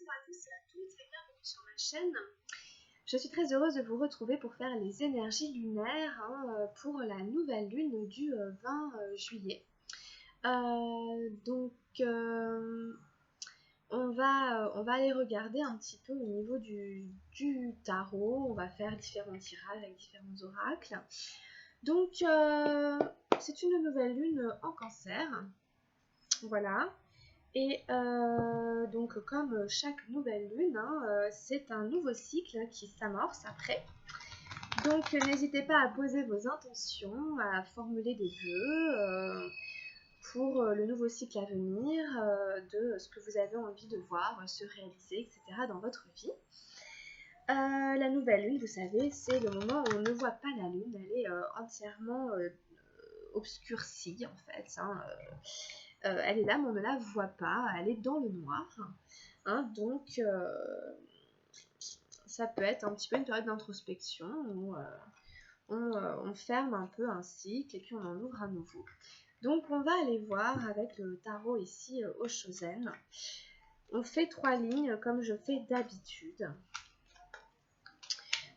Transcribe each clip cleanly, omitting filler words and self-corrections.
Bonjour à tous et à toutes et bienvenue sur ma chaîne. Je suis très heureuse de vous retrouver pour faire les énergies lunaires pour la nouvelle lune du 20 juillet. On va aller regarder un petit peu au niveau du tarot. On va faire différents tirages avec différents oracles. Donc, c'est une nouvelle lune en Cancer. Voilà. Et donc comme chaque nouvelle lune, c'est un nouveau cycle qui s'amorce après. Donc n'hésitez pas à poser vos intentions, à formuler des vœux pour le nouveau cycle à venir, de ce que vous avez envie de voir se réaliser, etc. dans votre vie. La nouvelle lune, vous savez, c'est le moment où on ne voit pas la lune, elle est entièrement obscurcie en fait. Elle est là, mais on ne la voit pas, elle est dans le noir. Donc, ça peut être un petit peu une période d'introspection où on ferme un peu un cycle et puis on en ouvre un nouveau. Donc, on va aller voir avec le tarot ici au Chosen. On fait 3 lignes comme je fais d'habitude.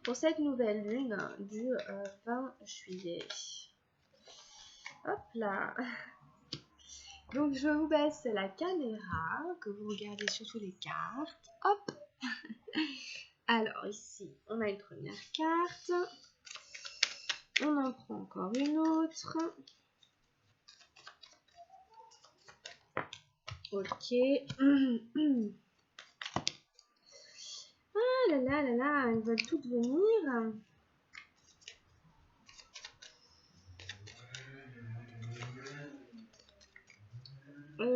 Pour cette nouvelle lune du 20 juillet. Hop là! Donc je vous baisse la caméra, que vous regardez surtout les cartes. Hop. Alors ici, on a une première carte. On en prend encore une autre. Ok. Ah là là là là, elles veulent toutes venir.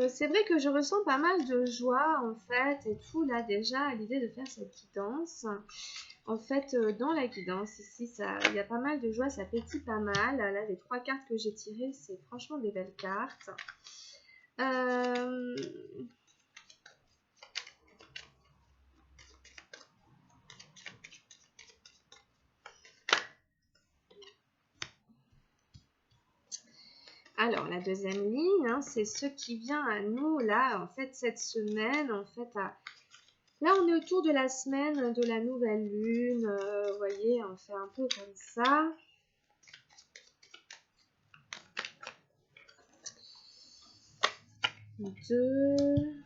C'est vrai que je ressens pas mal de joie en fait et tout là déjà à l'idée de faire cette guidance. En fait, dans la guidance ici, il y a pas mal de joie, ça pétille pas mal. Là, les 3 cartes que j'ai tirées, c'est franchement des belles cartes. Alors, la deuxième ligne, c'est ce qui vient à nous, là, en fait, cette semaine, en fait, là, on est autour de la semaine de la nouvelle lune, vous voyez, on fait un peu comme ça. Deux.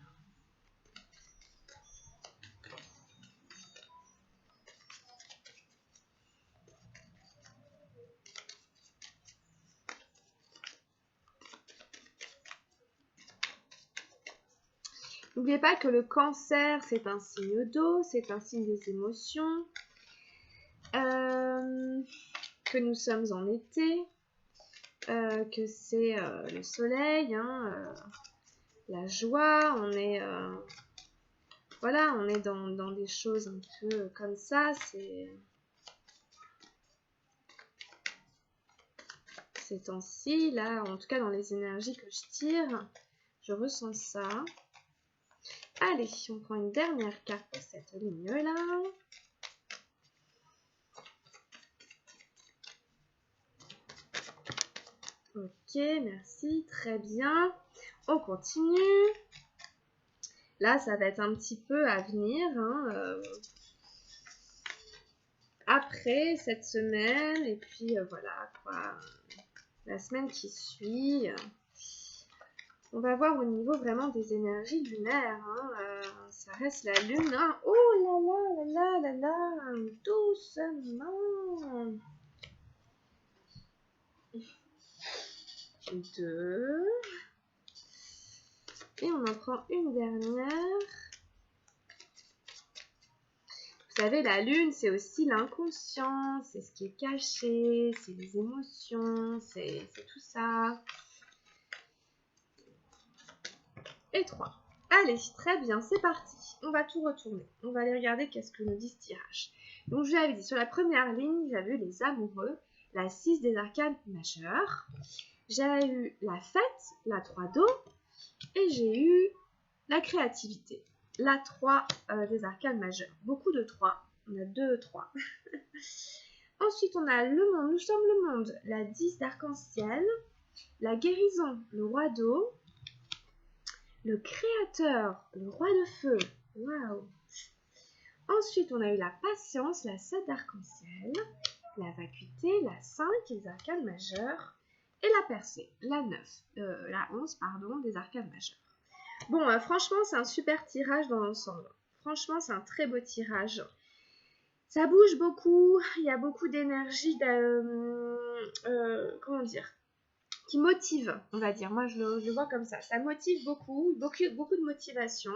N'oubliez pas que le cancer, c'est un signe d'eau, c'est un signe des émotions, que nous sommes en été, que c'est le soleil, la joie, on est, voilà, on est dans des choses un peu comme ça, ces temps-ci, là, en tout cas dans les énergies que je tire, je ressens ça. Allez, on prend une dernière carte pour cette ligne-là. Ok, merci, très bien. On continue. Là, ça va être un petit peu à venir. Après cette semaine, et puis voilà, quoi. La semaine qui suit. On va voir au niveau vraiment des énergies lunaires. Ça reste la lune. Oh là là là là là là. Doucement. 2. Et on en prend une dernière. Vous savez, la lune, c'est aussi l'inconscient, c'est ce qui est caché, c'est les émotions, c'est tout ça. Et 3. Allez, très bien, c'est parti. On va tout retourner. On va aller regarder qu'est-ce que nous dit ce tirage. Donc, je vous avais dit, sur la première ligne, j'avais eu les amoureux, la 6 des arcanes majeures. J'ai eu la fête, la 3 d'eau, et j'ai eu la créativité, la 3 des arcanes majeures. Beaucoup de 3. On a 2, 3. Ensuite, on a le monde. Nous sommes le monde, la 10 d'arc-en-ciel, la guérison, le roi d'eau, le créateur, le roi de feu. Waouh! Ensuite, on a eu la patience, la 7 d'arc-en-ciel, la vacuité, la 5, les arcanes majeures, et la percée, la 11, pardon, des arcanes majeures. Bon, franchement, c'est un super tirage dans l'ensemble. Franchement, c'est un très beau tirage. Ça bouge beaucoup, il y a beaucoup d'énergie, comment dire, qui motive, on va dire. Moi, je le vois comme ça. Ça motive beaucoup, beaucoup de motivation.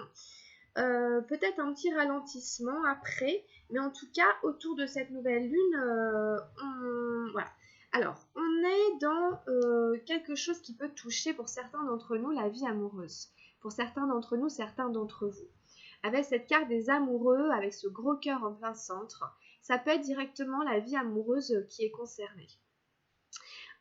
Peut-être un petit ralentissement après, mais en tout cas, autour de cette nouvelle lune, voilà. Alors, on est dans quelque chose qui peut toucher pour certains d'entre nous la vie amoureuse. Pour certains d'entre nous, certains d'entre vous. Avec cette carte des amoureux, avec ce gros cœur en plein centre, ça peut être directement la vie amoureuse qui est concernée.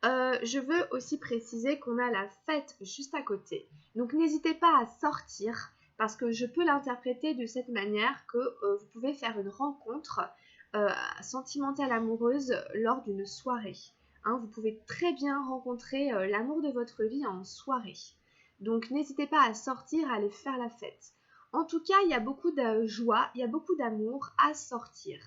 Je veux aussi préciser qu'on a la fête juste à côté. Donc n'hésitez pas à sortir parce que je peux l'interpréter de cette manière que vous pouvez faire une rencontre sentimentale amoureuse lors d'une soirée. Hein, vous pouvez très bien rencontrer l'amour de votre vie en soirée. Donc n'hésitez pas à sortir, à aller faire la fête. En tout cas, il y a beaucoup de joie, il y a beaucoup d'amour à sortir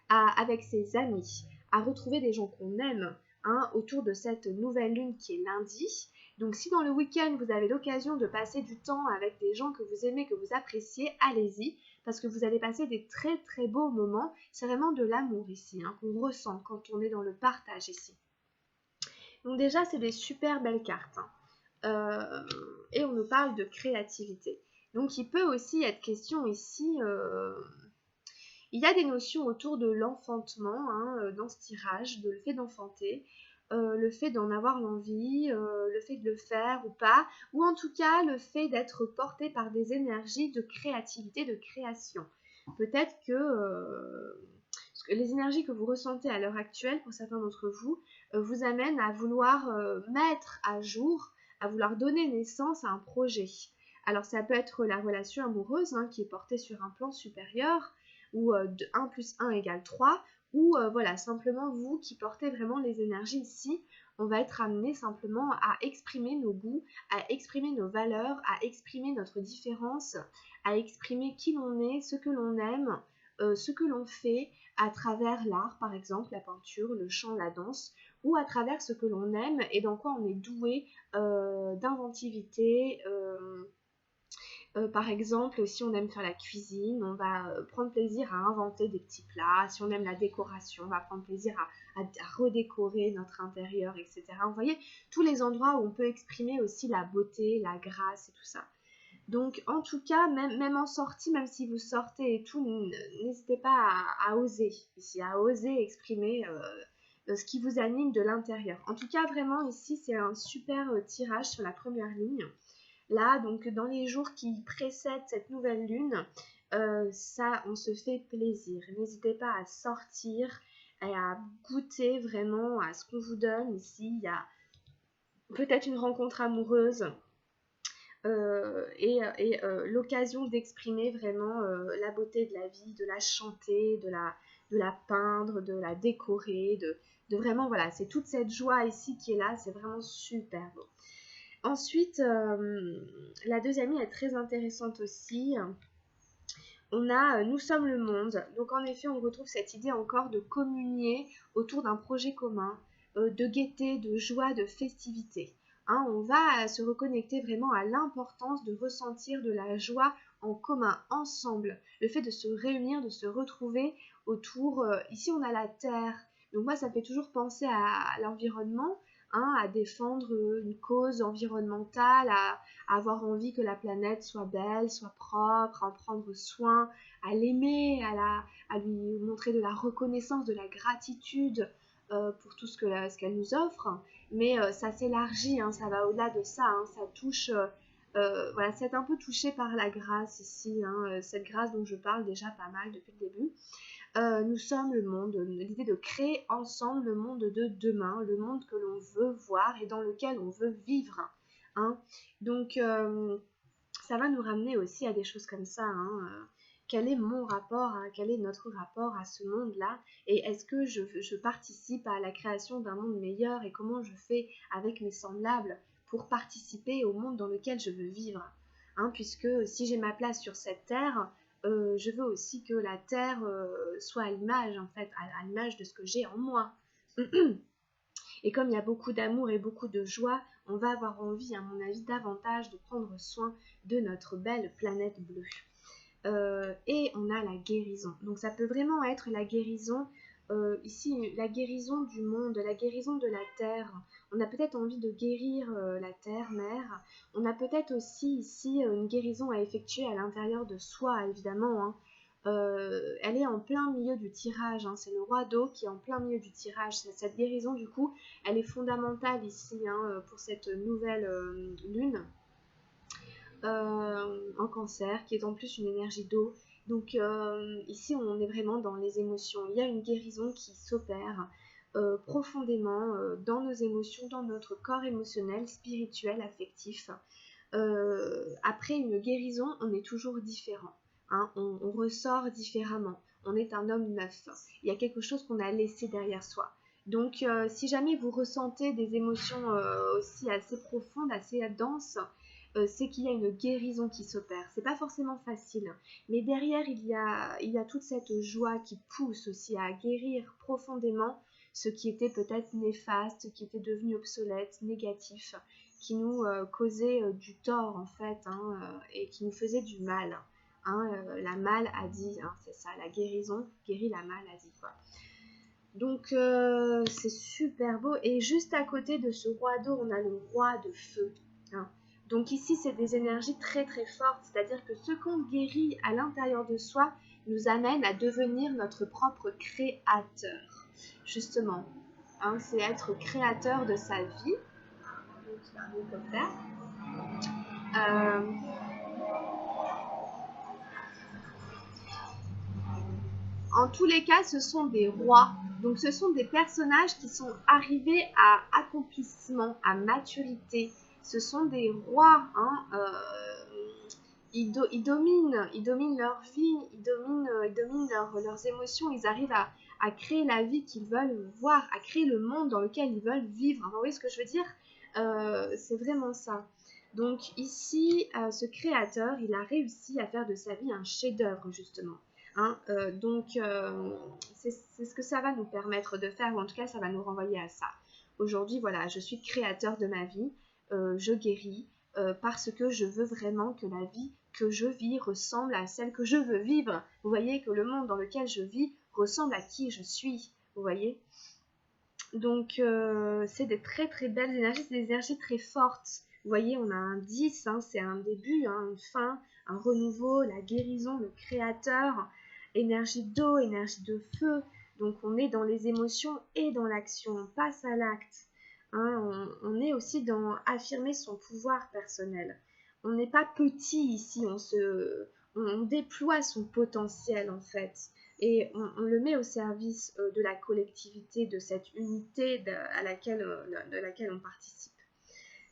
avec ses amis, à retrouver des gens qu'on aime. Hein, autour de cette nouvelle lune qui est lundi. Donc si dans le week-end vous avez l'occasion de passer du temps avec des gens que vous aimez, que vous appréciez, allez-y, parce que vous allez passer des très très beaux moments. C'est vraiment de l'amour ici, hein, qu'on ressent quand on est dans le partage ici. Donc déjà, c'est des super belles cartes. Hein. Et on nous parle de créativité. Donc il peut aussi être question ici... il y a des notions autour de l'enfantement hein, dans ce tirage, de le fait d'enfanter, le fait d'en avoir l'envie, le fait de le faire ou pas, ou en tout cas le fait d'être porté par des énergies de créativité, de création. Peut-être que les énergies que vous ressentez à l'heure actuelle, pour certains d'entre vous, vous amènent à vouloir mettre à jour, à vouloir donner naissance à un projet. Alors ça peut être la relation amoureuse hein, qui est portée sur un plan supérieur, ou 1 plus 1 égale 3, ou voilà, simplement vous qui portez vraiment les énergies ici, on va être amené simplement à exprimer nos goûts, à exprimer nos valeurs, à exprimer notre différence, à exprimer qui l'on est, ce que l'on aime, ce que l'on fait à travers l'art, par exemple, la peinture, le chant, la danse, ou à travers ce que l'on aime et dans quoi on est doué d'inventivité, par exemple, si on aime faire la cuisine, on va prendre plaisir à inventer des petits plats. Si on aime la décoration, on va prendre plaisir à redécorer notre intérieur, etc. Vous voyez, tous les endroits où on peut exprimer aussi la beauté, la grâce et tout ça. Donc, en tout cas, même en sortie, même si vous sortez et tout, n'hésitez pas à oser ici, à oser exprimer ce qui vous anime de l'intérieur. En tout cas, vraiment, ici, c'est un super tirage sur la première ligne. Là, donc dans les jours qui précèdent cette nouvelle lune, ça, on se fait plaisir. N'hésitez pas à sortir et à goûter vraiment à ce qu'on vous donne ici. Il y a peut-être une rencontre amoureuse et l'occasion d'exprimer vraiment la beauté de la vie, de la chanter, de la peindre, de la décorer, de vraiment, voilà, c'est toute cette joie ici qui est là, c'est vraiment super beau. Ensuite, la deuxième ligne est très intéressante aussi. On a Nous sommes le monde. Donc en effet, on retrouve cette idée encore de communier autour d'un projet commun, de gaieté, de joie, de festivité. Hein, on va se reconnecter vraiment à l'importance de ressentir de la joie en commun, ensemble. Le fait de se réunir, de se retrouver autour. Ici, on a la terre. Donc moi, ça me fait toujours penser à l'environnement. Hein, à défendre une cause environnementale, à avoir envie que la planète soit belle, soit propre, à en prendre soin, à l'aimer, à lui montrer de la reconnaissance, de la gratitude pour tout ce qu'elle nous offre. Mais ça s'élargit, hein, ça va au-delà de ça, hein, ça touche... voilà, c'est un peu touché par la grâce ici, hein, cette grâce dont je parle déjà pas mal depuis le début. Nous sommes le monde, l'idée de créer ensemble le monde de demain, le monde que l'on veut voir et dans lequel on veut vivre. Hein. Donc, ça va nous ramener aussi à des choses comme ça. Hein. Quel est mon rapport, quel est notre rapport à ce monde-là? Et est-ce que je participe à la création d'un monde meilleur et comment je fais avec mes semblables pour participer au monde dans lequel je veux vivre? Hein, puisque si j'ai ma place sur cette terre, je veux aussi que la terre soit à l'image, en fait, à l'image de ce que j'ai en moi. Et comme il y a beaucoup d'amour et beaucoup de joie, on va avoir envie, à mon avis, davantage de prendre soin de notre belle planète bleue. Et on a la guérison. Donc ça peut vraiment être la guérison, ici, la guérison du monde, la guérison de la terre. On a peut-être envie de guérir la terre, mère. On a peut-être aussi ici une guérison à effectuer à l'intérieur de soi, évidemment, hein. Elle est en plein milieu du tirage, hein. C'est le roi d'eau qui est en plein milieu du tirage. Cette guérison, du coup, elle est fondamentale ici, hein, pour cette nouvelle lune en cancer, qui est en plus une énergie d'eau. Donc ici, on est vraiment dans les émotions. Il y a une guérison qui s'opère profondément dans nos émotions, dans notre corps émotionnel, spirituel, affectif. Après une guérison, on est toujours différent, hein, on ressort différemment. On est un homme neuf. Il y a quelque chose qu'on a laissé derrière soi. Donc, si jamais vous ressentez des émotions aussi assez profondes, assez denses, c'est qu'il y a une guérison qui s'opère. C'est pas forcément facile, mais derrière il y a toute cette joie qui pousse aussi à guérir profondément ce qui était peut-être néfaste, qui était devenu obsolète, négatif, qui nous causait du tort en fait, hein, et qui nous faisait du mal. Hein, la maladie, hein, c'est ça, la guérison guérit la maladie, quoi. Donc c'est super beau. Et juste à côté de ce roi d'eau, on a le roi de feu, hein. Donc ici, c'est des énergies très très fortes. C'est-à-dire que ce qu'on guérit à l'intérieur de soi nous amène à devenir notre propre créateur. Justement, hein, c'est être créateur de sa vie. Donc, c'est un hélicoptère. Euh, En tous les cas, ce sont des rois. Donc ce sont des personnages qui sont arrivés à accomplissement, à maturité. Ce sont des rois, hein, ils dominent leur vie, ils dominent leurs émotions, ils arrivent à créer la vie qu'ils veulent voir, à créer le monde dans lequel ils veulent vivre. Vous voyez ce que je veux dire? C'est vraiment ça. Donc ici, ce créateur, il a réussi à faire de sa vie un chef-d'œuvre, justement. Hein, c'est ce que ça va nous permettre de faire, ou en tout cas, ça va nous renvoyer à ça. Aujourd'hui, voilà, je suis créateur de ma vie, je guéris, parce que je veux vraiment que la vie que je vis ressemble à celle que je veux vivre. Vous voyez que le monde dans lequel je vis ressemble à qui je suis. Vous voyez? Donc, c'est des très très belles énergies, c'est des énergies très fortes. Vous voyez, on a un 10, hein, c'est un début, hein, une fin, un renouveau, la guérison, le créateur, énergie d'eau, énergie de feu. Donc, on est dans les émotions et dans l'action, on passe à l'acte. Hein, on est aussi dans affirmer son pouvoir personnel. On n'est pas petit ici, on déploie son potentiel en fait. Et on le met au service de la collectivité, de cette unité de laquelle on participe.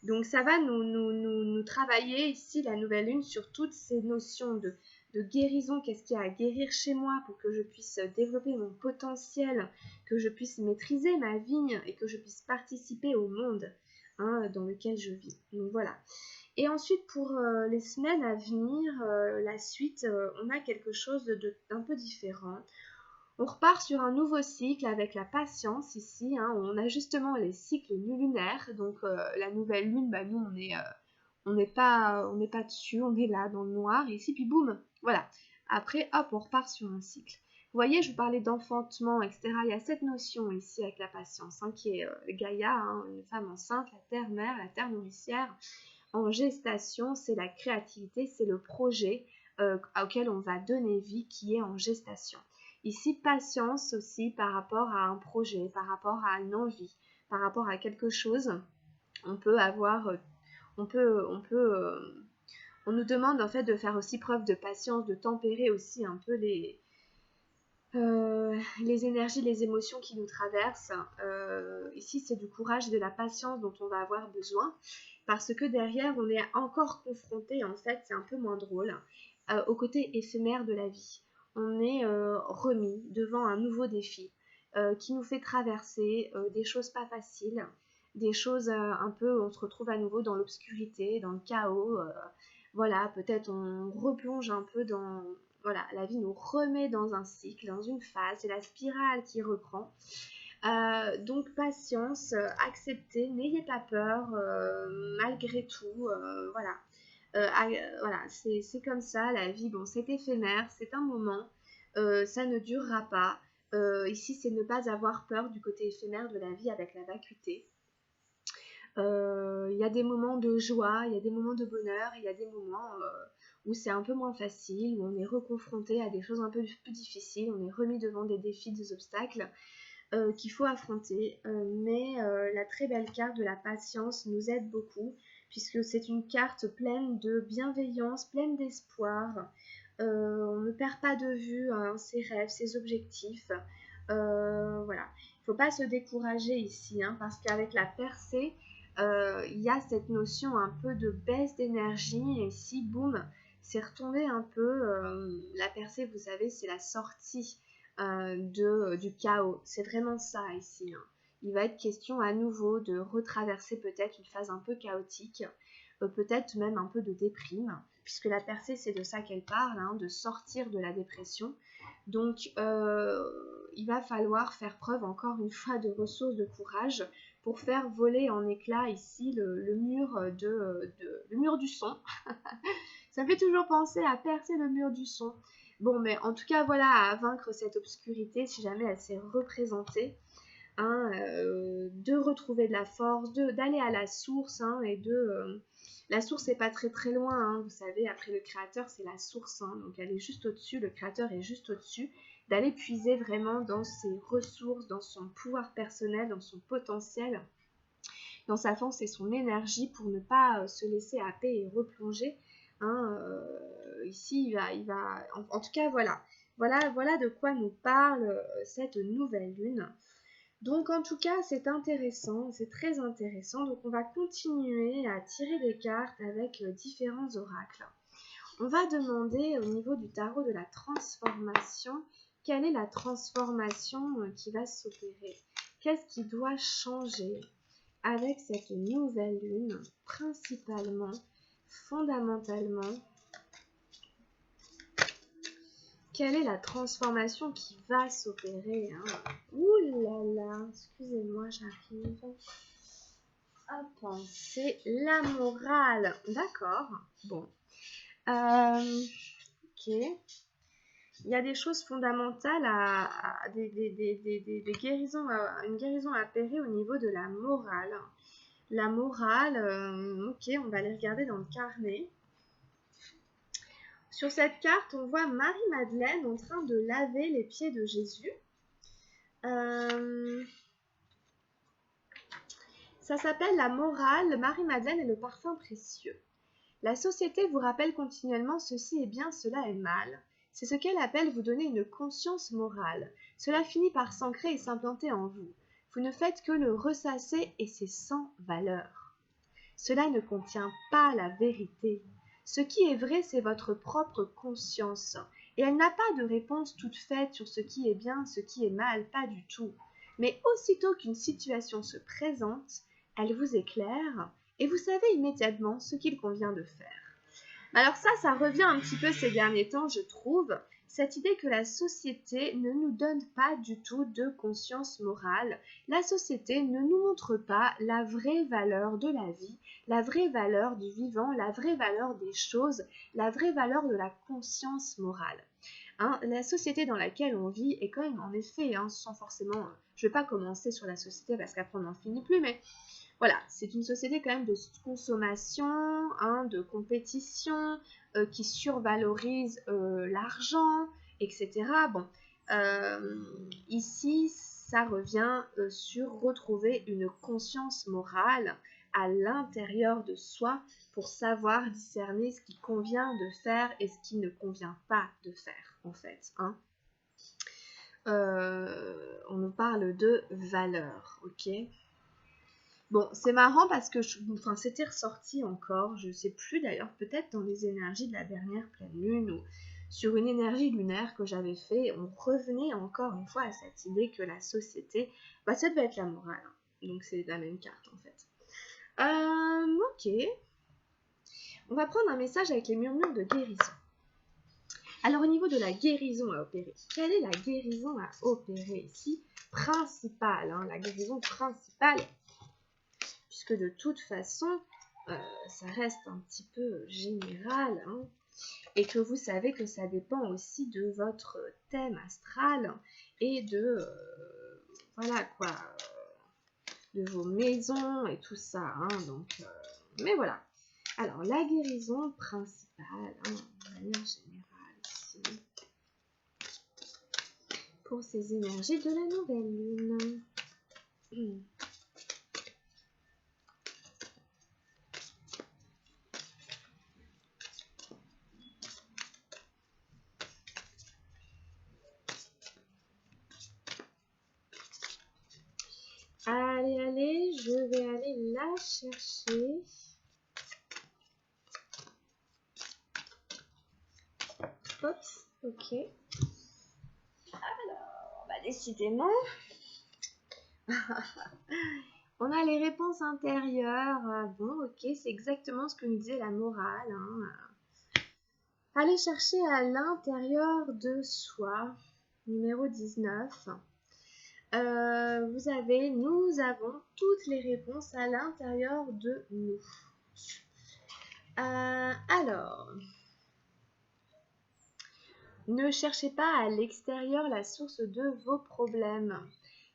Donc ça va nous travailler ici, la nouvelle lune, sur toutes ces notions de guérison. Qu'est-ce qu'il y a à guérir chez moi pour que je puisse développer mon potentiel, que je puisse maîtriser ma vie et que je puisse participer au monde, hein, dans lequel je vis. Donc voilà. Et ensuite, pour les semaines à venir, la suite, on a quelque chose d'un peu différent. On repart sur un nouveau cycle avec la patience ici, hein, on a justement les cycles lunaires. Donc la nouvelle lune, bah, nous on n'est pas dessus, on est là dans le noir, et ici puis boum, voilà. Après, hop, on repart sur un cycle. Vous voyez, je vous parlais d'enfantement, etc. Il y a cette notion ici avec la patience, hein, qui est Gaïa, hein, une femme enceinte, la terre-mère, la terre nourricière. En gestation, c'est la créativité, c'est le projet auquel on va donner vie qui est en gestation. Ici, patience aussi par rapport à un projet, par rapport à une envie, par rapport à quelque chose. On peut avoir, on nous demande en fait de faire aussi preuve de patience, de tempérer aussi un peu les énergies, les émotions qui nous traversent. Ici, c'est du courage et de la patience dont on va avoir besoin, parce que derrière, on est encore confronté, en fait, c'est un peu moins drôle, au côté éphémère de la vie. On est remis devant un nouveau défi qui nous fait traverser des choses pas faciles, des choses un peu, on se retrouve à nouveau dans l'obscurité, dans le chaos. Voilà, peut-être on replonge un peu voilà, la vie nous remet dans un cycle, dans une phase, c'est la spirale qui reprend. Donc patience, acceptez, n'ayez pas peur, malgré tout, voilà. Voilà, c'est comme ça, la vie, bon, c'est éphémère, c'est un moment, ça ne durera pas. Ici, c'est ne pas avoir peur du côté éphémère de la vie avec la vacuité. Il y a des moments de joie, il y a des moments de bonheur, il y a des moments où c'est un peu moins facile, où on est reconfronté à des choses un peu plus difficiles, on est remis devant des défis, des obstacles qu'il faut affronter. Mais la très belle carte de la patience nous aide beaucoup, puisque c'est une carte pleine de bienveillance, pleine d'espoir. On ne perd pas de vue ses rêves, ses objectifs. Voilà. Il ne faut pas se décourager ici, hein, parce qu'avec la percée, il y a cette notion un peu de baisse d'énergie. Et si, boum, c'est retombé un peu. La percée, vous savez, c'est la sortie du chaos. C'est vraiment ça ici, hein. Il va être question à nouveau de retraverser peut-être une phase un peu chaotique, peut-être même un peu de déprime, puisque la percée, c'est de ça qu'elle parle, hein, de sortir de la dépression. Donc, il va falloir faire preuve encore une fois de ressources, de courage, pour faire voler en éclats ici le mur le mur du son. Ça me fait toujours penser à percer le mur du son. Bon, mais en tout cas, voilà, à vaincre cette obscurité si jamais elle s'est représentée. Hein, de retrouver de la force, d'aller à la source, hein, la source n'est pas très très loin, hein, vous savez, après le créateur c'est la source, hein, donc elle est juste au-dessus, le créateur est juste au-dessus, d'aller puiser vraiment dans ses ressources, dans son pouvoir personnel, dans son potentiel, dans sa force et son énergie pour ne pas se laisser happer et replonger. Hein, ici, en tout cas, voilà de quoi nous parle cette nouvelle lune. Donc en tout cas, c'est intéressant, c'est très intéressant. Donc on va continuer à tirer des cartes avec différents oracles. On va demander au niveau du tarot de la transformation, quelle est la transformation qui va s'opérer? Qu'est-ce qui doit changer avec cette nouvelle lune, principalement, fondamentalement? Quelle est la transformation qui va s'opérer, hein? Ouh là là, excusez-moi, j'arrive. Hop, c'est la morale. D'accord, bon. Ok. Il y a des choses fondamentales, des guérisons, une guérison à opérer au niveau de la morale. La morale, ok, on va aller regarder dans le carnet. Sur cette carte, on voit Marie-Madeleine en train de laver les pieds de Jésus. Ça s'appelle la morale, Marie-Madeleine et le parfum précieux. La société vous rappelle continuellement ceci est bien, cela est mal. C'est ce qu'elle appelle vous donner une conscience morale. Cela finit par s'ancrer et s'implanter en vous. Vous ne faites que le ressasser et c'est sans valeur. Cela ne contient pas la vérité. Ce qui est vrai, c'est votre propre conscience. Et elle n'a pas de réponse toute faite sur ce qui est bien, ce qui est mal, pas du tout. Mais aussitôt qu'une situation se présente, elle vous éclaire et vous savez immédiatement ce qu'il convient de faire. Alors ça revient un petit peu ces derniers temps, je trouve, cette idée que la société ne nous donne pas du tout de conscience morale. La société ne nous montre pas la vraie valeur de la vie, la vraie valeur du vivant, la vraie valeur des choses, la vraie valeur de la conscience morale. Hein, la société dans laquelle on vit est quand même, en effet, hein, sans forcément... je ne vais pas commencer sur la société parce qu'après on n'en finit plus, mais... Voilà, c'est une société quand même de consommation, hein, de compétition, qui survalorise l'argent, etc. Bon, ici, ça revient sur retrouver une conscience morale à l'intérieur de soi pour savoir discerner ce qui convient de faire et ce qui ne convient pas de faire, en fait. Hein. On nous parle de valeur, ok ? Bon, c'est marrant parce que c'était ressorti encore, je ne sais plus d'ailleurs, peut-être dans les énergies de la dernière pleine lune ou sur une énergie lunaire que j'avais fait, on revenait encore une fois à cette idée que la société, ça devait être la morale, hein. Donc c'est la même carte en fait. Ok, on va prendre un message avec les murmures de guérison. Alors au niveau de la guérison à opérer, quelle est la guérison à opérer ici? Principale, hein, la guérison principale, puisque de toute façon, ça reste un petit peu général, hein, et que vous savez que ça dépend aussi de votre thème astral et de, voilà quoi, de vos maisons et tout ça, hein, donc, mais voilà. Alors la guérison principale, hein, de manière générale ici, pour ces énergies de la nouvelle lune. Allez, allez, je vais aller la chercher. Hop, ok. Alors, bah décidément, on a les réponses intérieures. Bon, ok, c'est exactement ce que nous disait la morale. Hein. Allez chercher à l'intérieur de soi, numéro 19. Nous avons toutes les réponses à l'intérieur de nous. Alors, ne cherchez pas à l'extérieur la source de vos problèmes.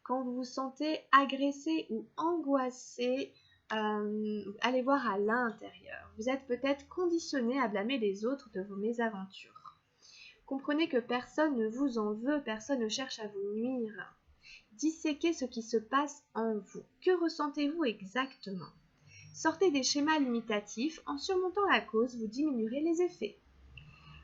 Quand vous vous sentez agressé ou angoissé, allez voir à l'intérieur. Vous êtes peut-être conditionné à blâmer les autres de vos mésaventures. Comprenez que personne ne vous en veut, personne ne cherche à vous nuire. Disséquez ce qui se passe en vous. Que ressentez-vous exactement? Sortez des schémas limitatifs. En surmontant la cause, vous diminuerez les effets.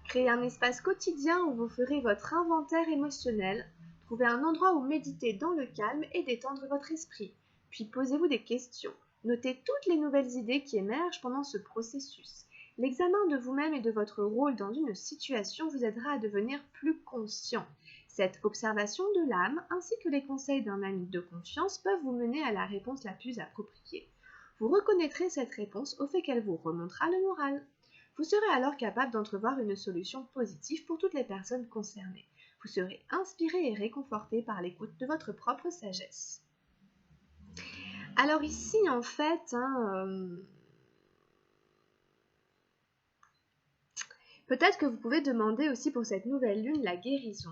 Créez un espace quotidien où vous ferez votre inventaire émotionnel. Trouvez un endroit où méditer dans le calme et détendre votre esprit. Puis posez-vous des questions. Notez toutes les nouvelles idées qui émergent pendant ce processus. L'examen de vous-même et de votre rôle dans une situation vous aidera à devenir plus conscient. Cette observation de l'âme, ainsi que les conseils d'un ami de confiance, peuvent vous mener à la réponse la plus appropriée. Vous reconnaîtrez cette réponse au fait qu'elle vous remontera le moral. Vous serez alors capable d'entrevoir une solution positive pour toutes les personnes concernées. Vous serez inspiré et réconforté par l'écoute de votre propre sagesse. Alors ici, en fait, peut-être que vous pouvez demander aussi pour cette nouvelle lune la guérison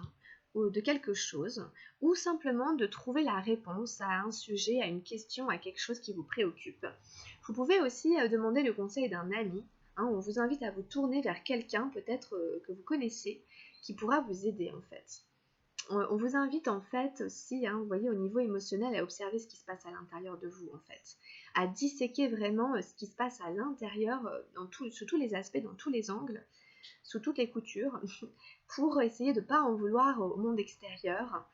de quelque chose, ou simplement de trouver la réponse à un sujet, à une question, à quelque chose qui vous préoccupe. Vous pouvez aussi demander le conseil d'un ami. On vous invite à vous tourner vers quelqu'un peut-être que vous connaissez, qui pourra vous aider en fait. On vous invite en fait aussi, vous voyez, au niveau émotionnel, à observer ce qui se passe à l'intérieur de vous en fait. À disséquer vraiment ce qui se passe à l'intérieur, sous tous les aspects, dans tous les angles, sous toutes les coutures, pour essayer de ne pas en vouloir au monde extérieur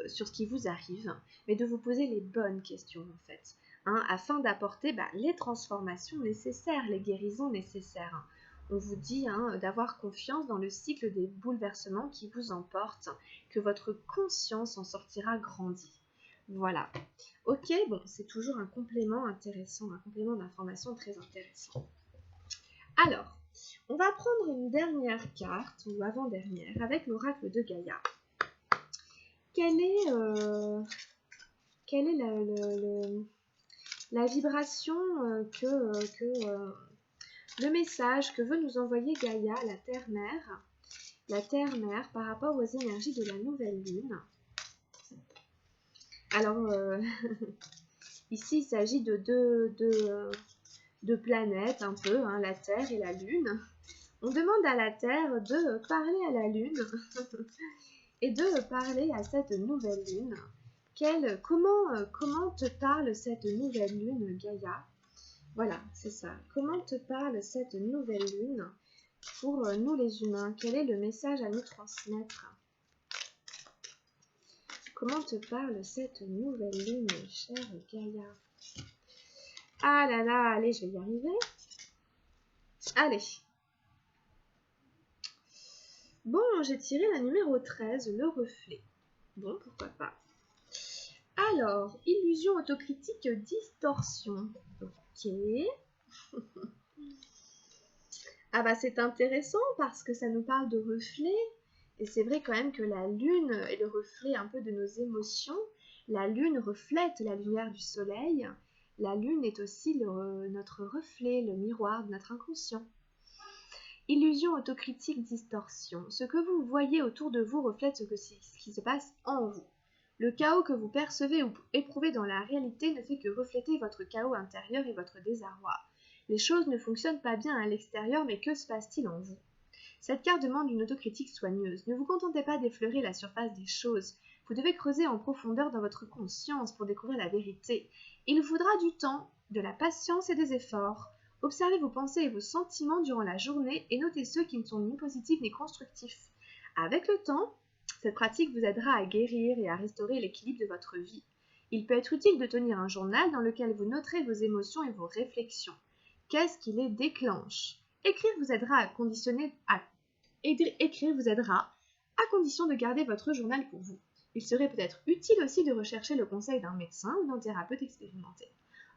sur ce qui vous arrive, mais de vous poser les bonnes questions en fait, afin d'apporter les transformations nécessaires, les guérisons nécessaires. On vous dit d'avoir confiance dans le cycle des bouleversements qui vous emportent, que votre conscience en sortira grandie. Voilà. Ok, bon, c'est toujours un complément intéressant, un complément d'information très intéressant. Alors, on va prendre une dernière carte, ou avant-dernière, avec l'oracle de Gaïa. Quelle est la vibration le message que veut nous envoyer Gaïa, la Terre-Mère, par rapport aux énergies de la nouvelle lune? Alors, ici, il s'agit de deux planètes, un peu, la Terre et la Lune. On demande à la Terre de parler à la Lune et de parler à cette nouvelle Lune. Comment te parle cette nouvelle Lune, Gaïa? Voilà, c'est ça. Comment te parle cette nouvelle Lune pour nous les humains? Quel est le message à nous transmettre? Comment te parle cette nouvelle Lune, chère Gaïa? Ah là là, allez, je vais y arriver. Allez. Bon, j'ai tiré la numéro 13, le reflet. Bon, pourquoi pas. Alors, illusion autocritique, distorsion. Ok. Ah bah c'est intéressant parce que ça nous parle de reflets. Et c'est vrai quand même que la lune est le reflet un peu de nos émotions. La lune reflète la lumière du soleil. La lune est aussi notre reflet, le miroir de notre inconscient. Illusion, autocritique, distorsion. Ce que vous voyez autour de vous reflète ce qui se passe en vous. Le chaos que vous percevez ou éprouvez dans la réalité ne fait que refléter votre chaos intérieur et votre désarroi. Les choses ne fonctionnent pas bien à l'extérieur, mais que se passe-t-il en vous? Cette carte demande une autocritique soigneuse. Ne vous contentez pas d'effleurer la surface des choses. Vous devez creuser en profondeur dans votre conscience pour découvrir la vérité. Il vous faudra du temps, de la patience et des efforts. Observez vos pensées et vos sentiments durant la journée et notez ceux qui ne sont ni positifs ni constructifs. Avec le temps, cette pratique vous aidera à guérir et à restaurer l'équilibre de votre vie. Il peut être utile de tenir un journal dans lequel vous noterez vos émotions et vos réflexions. Qu'est-ce qui les déclenche? Écrire vous aidera à condition de garder votre journal pour vous. Il serait peut-être utile aussi de rechercher le conseil d'un médecin ou d'un thérapeute expérimenté.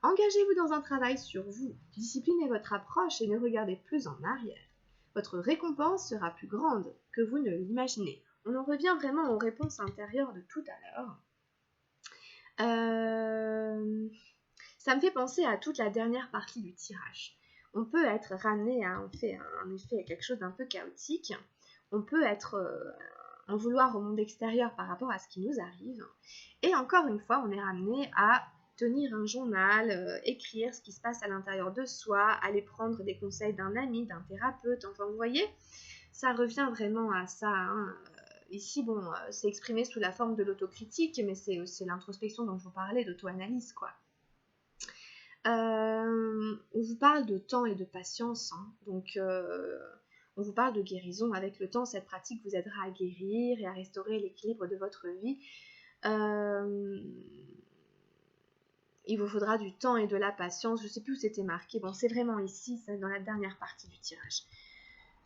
Engagez-vous dans un travail sur vous, disciplinez votre approche et ne regardez plus en arrière. Votre récompense sera plus grande que vous ne l'imaginez. On en revient vraiment aux réponses intérieures de tout à l'heure. Ça me fait penser à toute la dernière partie du tirage. On peut être ramené à quelque chose d'un peu chaotique. On peut en vouloir au monde extérieur par rapport à ce qui nous arrive. Et encore une fois, on est ramené à tenir un journal, écrire ce qui se passe à l'intérieur de soi, aller prendre des conseils d'un ami, d'un thérapeute. Enfin, vous voyez, ça revient vraiment à ça. Hein. Ici, bon, c'est exprimé sous la forme de l'autocritique, mais c'est l'introspection dont je vous parlais, d'auto-analyse, quoi. On vous parle de temps et de patience, hein. Donc on vous parle de guérison. Avec le temps, cette pratique vous aidera à guérir et à restaurer l'équilibre de votre vie. Il vous faudra du temps et de la patience. Je ne sais plus où c'était marqué. Bon, c'est vraiment ici, c'est dans la dernière partie du tirage.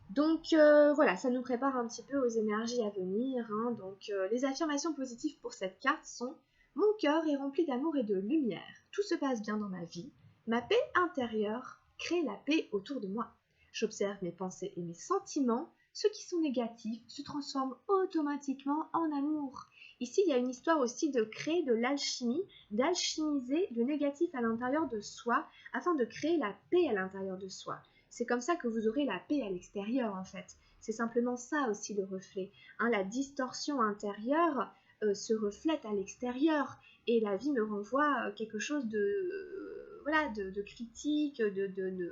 Donc voilà, ça nous prépare un petit peu aux énergies à venir. Hein. Donc les affirmations positives pour cette carte sont: mon cœur est rempli d'amour et de lumière. Tout se passe bien dans ma vie. Ma paix intérieure crée la paix autour de moi. J'observe mes pensées et mes sentiments. Ceux qui sont négatifs se transforment automatiquement en amour. Ici, il y a une histoire aussi de créer de l'alchimie, d'alchimiser le négatif à l'intérieur de soi afin de créer la paix à l'intérieur de soi. C'est comme ça que vous aurez la paix à l'extérieur, en fait. C'est simplement ça aussi le reflet. Hein, la distorsion intérieure se reflète à l'extérieur et la vie me renvoie quelque chose de critique,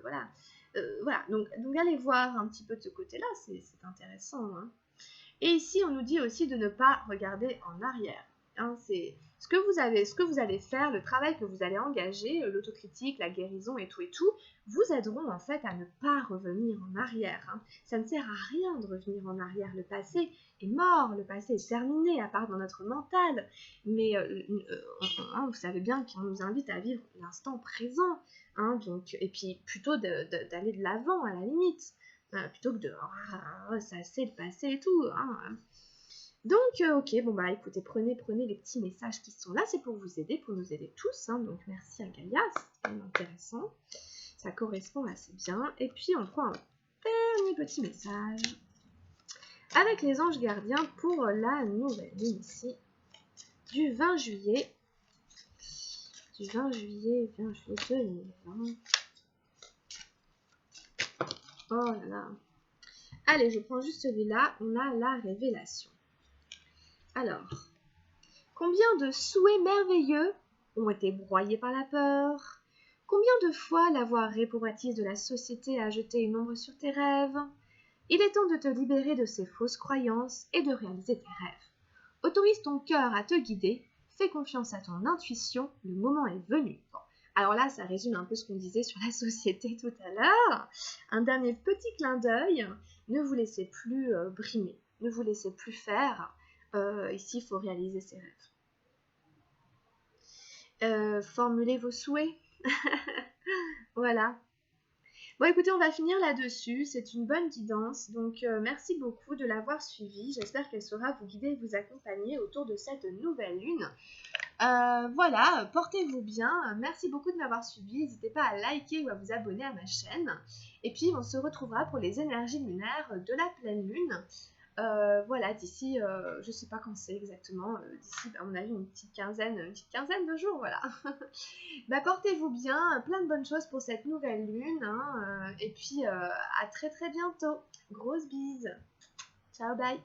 voilà. Voilà. Donc allez voir un petit peu de ce côté-là, c'est intéressant. Hein. Et ici, on nous dit aussi de ne pas regarder en arrière. Hein, c'est ce que vous allez faire, le travail que vous allez engager, l'autocritique, la guérison et tout, vous aideront en fait à ne pas revenir en arrière. Hein. Ça ne sert à rien de revenir en arrière. Le passé est mort, le passé est terminé, à part dans notre mental. Mais vous savez bien qu'on nous invite à vivre l'instant présent. Hein, donc, et puis plutôt d'aller de l'avant à la limite. Plutôt que de ça c'est le passé et tout. Hein. Donc, ok, bon bah écoutez, prenez les petits messages qui sont là, c'est pour vous aider, pour nous aider tous. Hein. Donc merci à Gaïa, c'est quand même intéressant. Ça correspond assez bien. Et puis on prend un dernier petit message avec les anges gardiens pour la nouvelle lune ici du 20 juillet. Du 20 juillet 2020. Oh là là. Allez, je prends juste celui-là. On a la révélation. Alors, combien de souhaits merveilleux ont été broyés par la peur? Combien de fois la voix réprobative de la société a jeté une ombre sur tes rêves? Il est temps de te libérer de ces fausses croyances et de réaliser tes rêves. Autorise ton cœur à te guider, fais confiance à ton intuition, le moment est venu. Bon. Alors là, ça résume un peu ce qu'on disait sur la société tout à l'heure. Un dernier petit clin d'œil, ne vous laissez plus brimer, ne vous laissez plus faire. Ici, il faut réaliser ses rêves. Formulez vos souhaits. Voilà. Bon, écoutez, on va finir là-dessus. C'est une bonne guidance. Donc, merci beaucoup de l'avoir suivie. J'espère qu'elle saura vous guider et vous accompagner autour de cette nouvelle lune. Voilà, portez-vous bien. Merci beaucoup de m'avoir suivi. N'hésitez pas à liker ou à vous abonner à ma chaîne. Et puis, on se retrouvera pour les énergies lunaires de la pleine lune. Voilà, d'ici, je sais pas quand c'est exactement, d'ici, à mon avis, une petite quinzaine de jours, voilà. Bah, portez-vous bien, plein de bonnes choses pour cette nouvelle lune, hein, et puis à très très bientôt. Grosse bise. Ciao, bye.